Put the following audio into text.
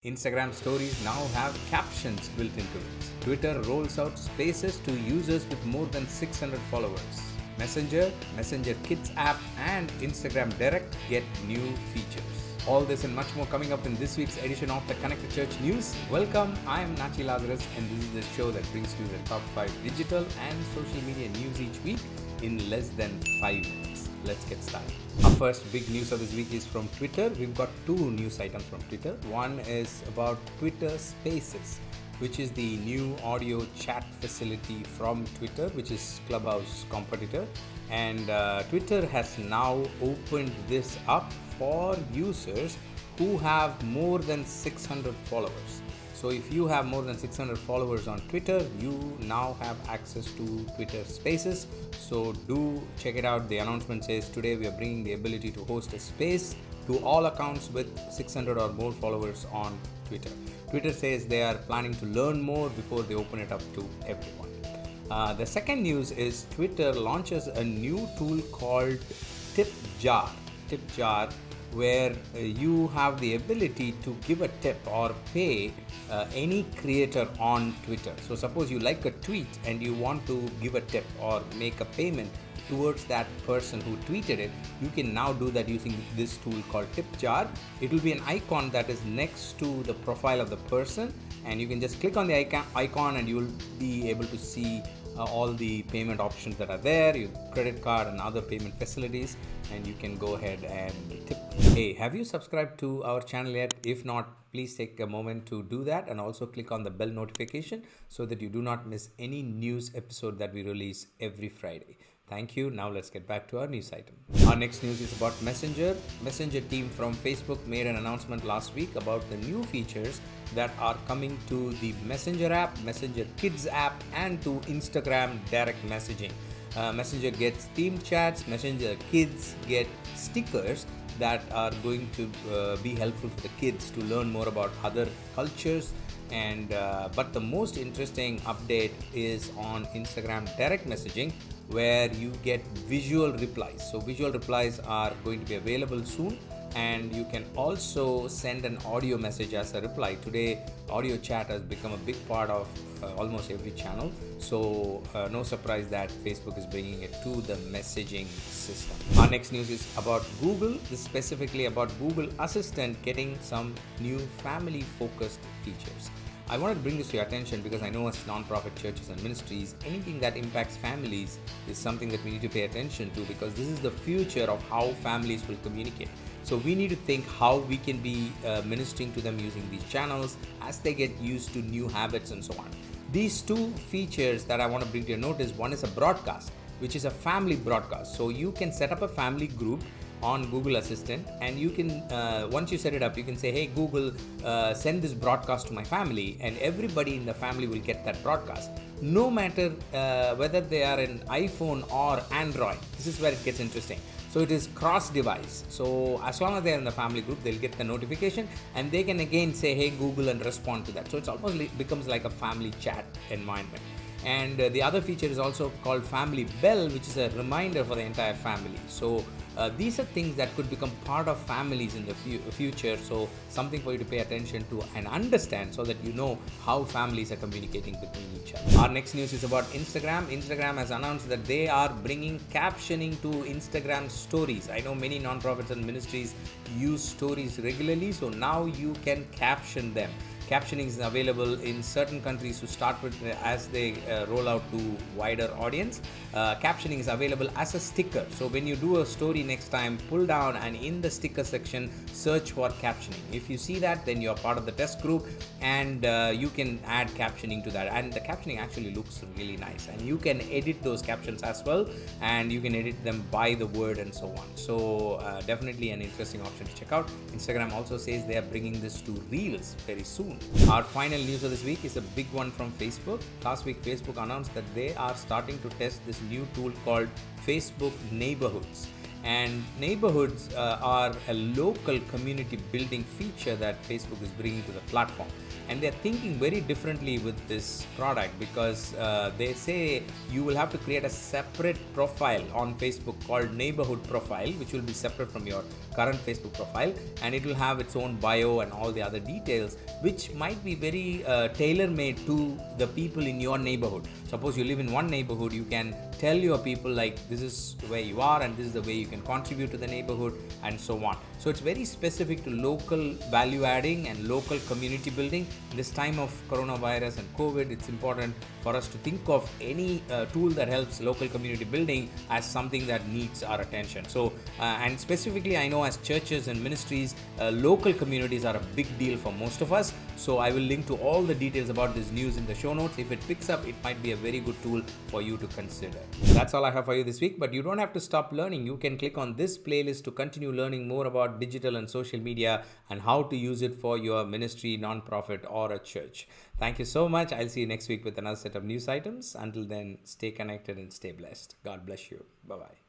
Instagram stories now have captions built into it. Twitter rolls out spaces to users with more than 600 followers. Messenger Kids app, and Instagram Direct get new features. All this and much more coming up in this week's edition of the Connected Church News. Welcome, I am Natchi Lazarus, and this is the show that brings you the top 5 digital and social media news each week in less than 5 minutes. Let's get started. Our first big news of this week is from Twitter. We've got two news items from Twitter. One is about Twitter Spaces, which is the new audio chat facility from Twitter, which is Clubhouse competitor. And Twitter has now opened this up for users who have more than 600 followers. So if you have more than 600 followers on Twitter, you now have access to Twitter Spaces. So do check it out. The announcement says today we are bringing the ability to host a space to all accounts with 600 or more followers on Twitter. Twitter says they are planning to learn more before they open it up to everyone. The second news is Twitter launches a new tool called Tip Jar, where you have the ability to give a tip or pay any creator on Twitter. So suppose you like a tweet and you want to give a tip or make a payment towards that person who tweeted it, you can now do that using this tool called Tip Jar. It will be an icon that is next to the profile of the person, and you can just click on the icon and you will be able to see all the payment options that are there, your credit card and other payment facilities, and you can go ahead and tip. Hey, have you subscribed to our channel yet? If not, please take a moment to do that, and also click on the bell notification so that you do not miss any news episode that we release every Friday. Thank you. Now let's get back to our news item. Our next news is about Messenger. Messenger team from Facebook made an announcement last week about the new features that are coming to the Messenger app, Messenger Kids app, and to Instagram direct messaging. Messenger gets themed chats, Messenger Kids get stickers that are going to be helpful for the kids to learn more about other cultures. And but the most interesting update is on Instagram direct messaging, where you get visual replies. So visual replies are going to be available soon, and you can also send an audio message as a reply. Today, audio chat has become a big part of almost every channel. So no surprise that Facebook is bringing it to the messaging system. Our next news is about Google. This is specifically about Google Assistant getting some new family-focused features. I wanted to bring this to your attention because I know as non-profit churches and ministries, anything that impacts families is something that we need to pay attention to, because this is the future of how families will communicate. So we need to think how we can be ministering to them using these channels as they get used to new habits and so on. These two features that I want to bring to your notice, one is a broadcast, which is a family broadcast. So you can set up a family group on Google Assistant, and you can once you set it up, you can say, hey Google, send this broadcast to my family, and everybody in the family will get that broadcast, no matter whether they are an iPhone or Android. This is where it gets interesting. So it is cross device. So as long as they are in the family group, they'll get the notification, and they can again say, hey Google, and respond to that. So it's almost becomes like a family chat environment. And the other feature is also called Family Bell, which is a reminder for the entire family. So these are things that could become part of families in the future. So something for you to pay attention to and understand, so that you know how families are communicating between each other. Our next news is about Instagram. Instagram has announced that they are bringing captioning to Instagram stories. I know many nonprofits and ministries use stories regularly, so now you can caption them. Captioning is available in certain countries to start with as they roll out to wider audience. Captioning is available as a sticker. So when you do a story next time, pull down and in the sticker section, search for captioning. If you see that, then you're part of the test group, and you can add captioning to that. And the captioning actually looks really nice, and you can edit those captions as well, and you can edit them by the word and so on. So definitely an interesting option to check out. Instagram also says they are bringing this to Reels very soon. Our final news of this week is a big one from Facebook. Last week, Facebook announced that they are starting to test this new tool called Facebook Neighborhoods. And neighborhoods are a local community building feature that Facebook is bringing to the platform. And they're thinking very differently with this product, because they say you will have to create a separate profile on Facebook called neighborhood profile, which will be separate from your current Facebook profile, and it will have its own bio and all the other details, which might be very tailor-made to the people in your neighborhood. Suppose you live in one neighborhood, you can tell your people like, this is where you are and this is the way you can contribute to the neighborhood, and so on. So it's very specific to local value adding and local community building. In this time of coronavirus and COVID, it's important for us to think of any tool that helps local community building as something that needs our attention. So and specifically, I know as churches and ministries, local communities are a big deal for most of us. So I will link to all the details about this news in the show notes. If it picks up, it might be a very good tool for you to consider. That's all I have for you this week, but you don't have to stop learning. You can click on this playlist to continue learning more about digital and social media and how to use it for your ministry, nonprofit, or a church. Thank you so much. I'll see you next week with another set of news items. Until then, stay connected and stay blessed. God bless you. Bye-bye.